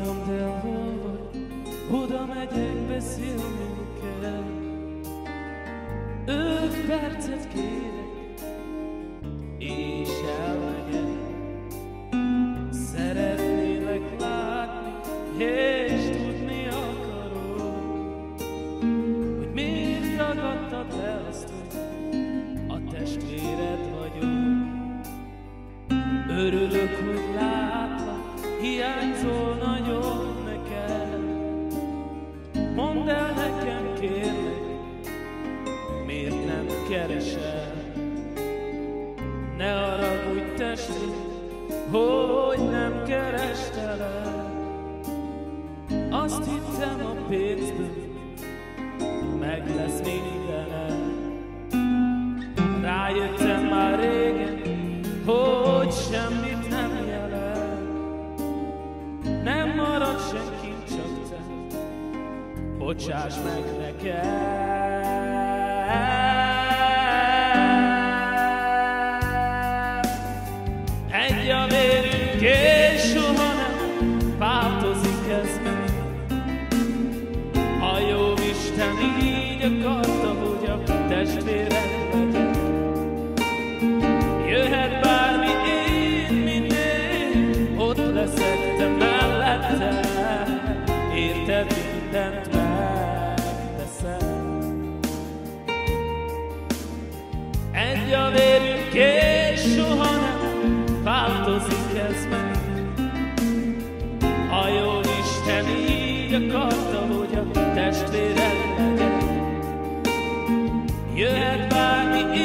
mondd el, hol vagy, oda megyek, beszélnünk kell. 5 percet kérek, és elmegyek. Szeretnélek látni, és tudni akarom, hogy miért ragadtad le azt, hogy a testvéred vagyok. Örülök, hogy látlak, hiányzol nagyon nekem. Mondd el nekem, kérlek, miért nem keresel? Ne haragudj, testvér, hogy nem kerestel el. Azt hittem, a pénzből meg lesz mindenem. Rájöttem már régen, hogy semmit nem jelent. Nem marad senki, csak te, bocsáss meg nekem. Egy a vérünk, és soha nem változik ez meg. A Jóisten így akarta, hogy a testvéred legyek. Jöhet bármi, én mindig ott leszek, te mellette. Érted, mindent megteszem. Egy a vérünk, és soha nem változik ez meg. A Jóisten így akarta, hogy a testvéred legyek. Jöhet bármi,